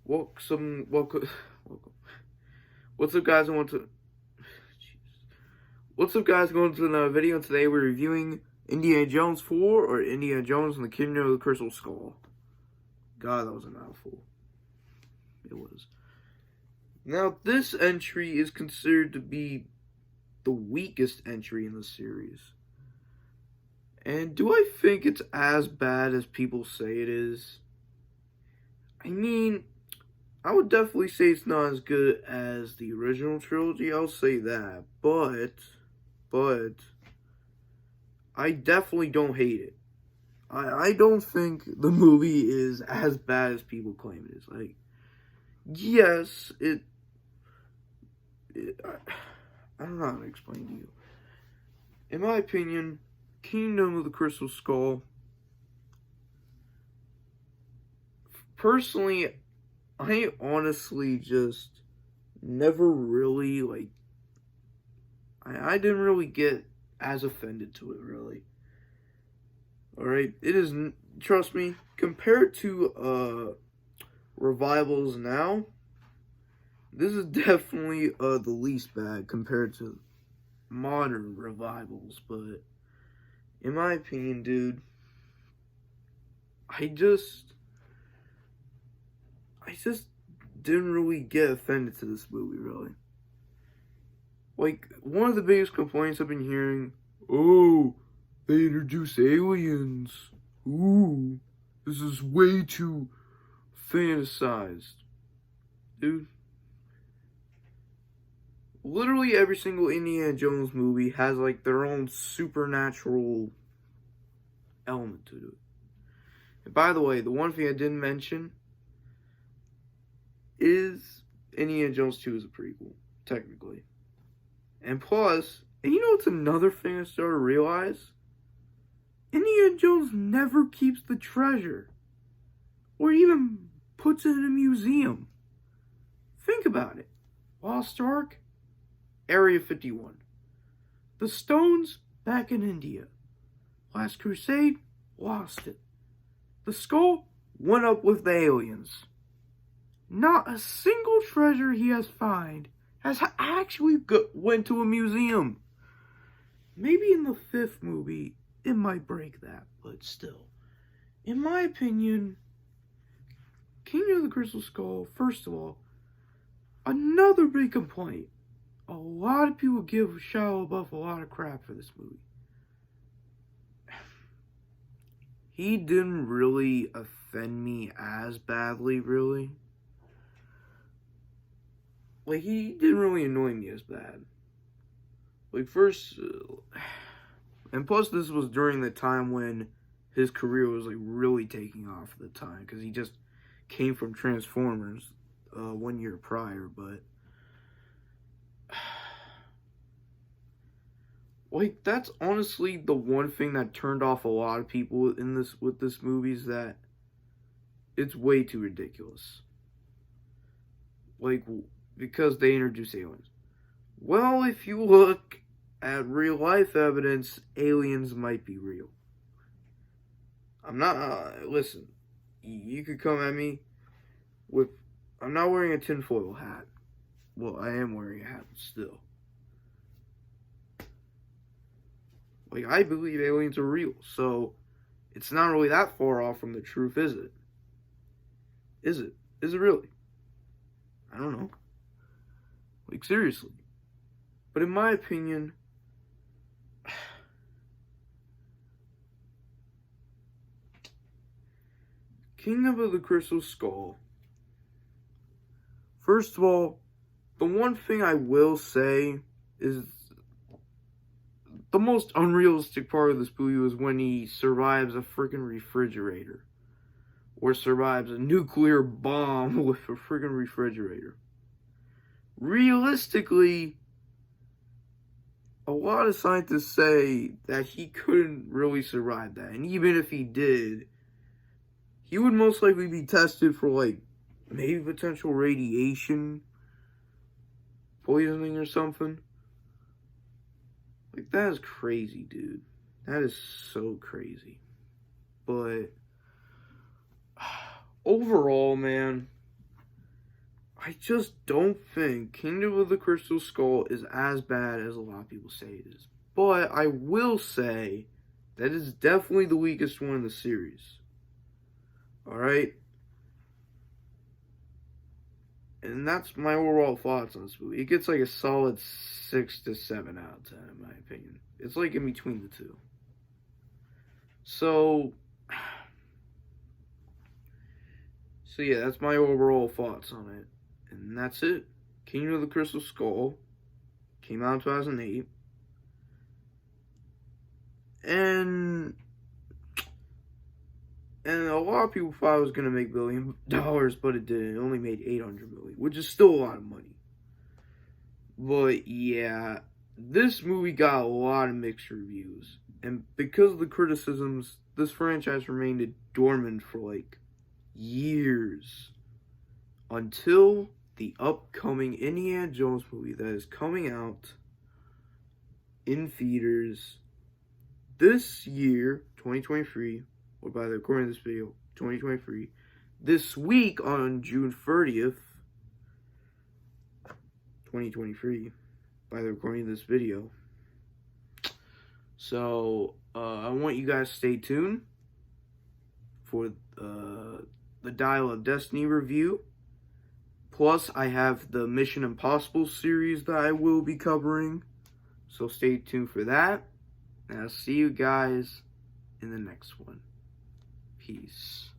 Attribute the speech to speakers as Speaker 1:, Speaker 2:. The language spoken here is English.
Speaker 1: Welcome. What's up, guys? What's up, guys? Going to another video. Today we're reviewing Indiana Jones 4 or Indiana Jones and the Kingdom of the Crystal Skull. God, that was a mouthful. It was. Now, this entry is considered to be the weakest entry in the series. And do I think it's as bad as people say it is? I mean, I would definitely say it's not as good as the original trilogy, I'll say that, but, I definitely don't hate it. I don't think the movie is as bad as people claim it is. Like, yes, I don't know how to explain to you. In my opinion, Kingdom of the Crystal Skull, personally, I honestly just never really, I didn't really get as offended to it, really. Alright, it is, trust me, compared to, revivals now, this is definitely, the least bad compared to modern revivals, but, in my opinion, dude, I just didn't really get offended to this movie, really. Like, one of the biggest complaints I've been hearing, oh, they introduce aliens. Ooh, this is way too fantasized. Dude, literally every single Indiana Jones movie has, like, their own supernatural element to it. And by the way, the one thing I didn't mention is Indiana Jones 2 is a prequel, technically. And plus, and you know what's another thing I started to realize? Indiana Jones never keeps the treasure. Or even puts it in a museum. Think about it. Lost Ark, Area 51. The Stones, back in India. Last Crusade, lost it. The Skull went up with the aliens. Not a single treasure he has found has actually went to a museum. Maybe in the 5th movie, it might break that, but still. In my opinion, Kingdom of the Crystal Skull, first of all, another big complaint. A lot of people give Shia LaBeouf a lot of crap for this movie. He didn't really offend me as badly, really. Like, he didn't really annoy me as bad. Like, first, and plus this was during the time when his career was, like, really taking off at the time, because he just came from Transformers 1 year prior, but, like, that's honestly the one thing that turned off a lot of people with this movie is that it's way too ridiculous. Like, because they introduce aliens. Well, if you look at real life evidence, aliens might be real. I'm not, listen, you could come at me with, I'm not wearing a tinfoil hat. Well, I am wearing a hat, but still. Like, I believe aliens are real, so it's not really that far off from the truth, is it? Is it? Is it really? I don't know. Like, seriously. But in my opinion, Kingdom of the Crystal Skull, first of all, the one thing I will say is the most unrealistic part of this movie was when he survives a freaking refrigerator. Or survives a nuclear bomb with a freaking refrigerator. Realistically, a lot of scientists say that he couldn't really survive that. And even if he did, he would most likely be tested for, like, maybe potential radiation poisoning or something. Like, that is crazy, dude. That is so crazy. But overall, man, I just don't think Kingdom of the Crystal Skull is as bad as a lot of people say it is. But I will say that it's definitely the weakest one in the series. Alright? And that's my overall thoughts on this movie. It gets like a solid 6 to 7 out of 10 in my opinion. It's like in between the two. So yeah, that's my overall thoughts on it. And that's it. Kingdom of the Crystal Skull came out in 2008. And a lot of people thought it was going to make $1 billion, but it didn't. It only made $800 million, which is still a lot of money. But yeah, this movie got a lot of mixed reviews. And because of the criticisms, this franchise remained dormant for like years. Until the upcoming Indiana Jones movie that is coming out in theaters this year, 2023, or by the recording of this video, 2023, this week on June 30th, 2023, by the recording of this video. So, I want you guys to stay tuned for the Dial of Destiny review. Plus, I have the Mission Impossible series that I will be covering. So stay tuned for that. And I'll see you guys in the next one. Peace.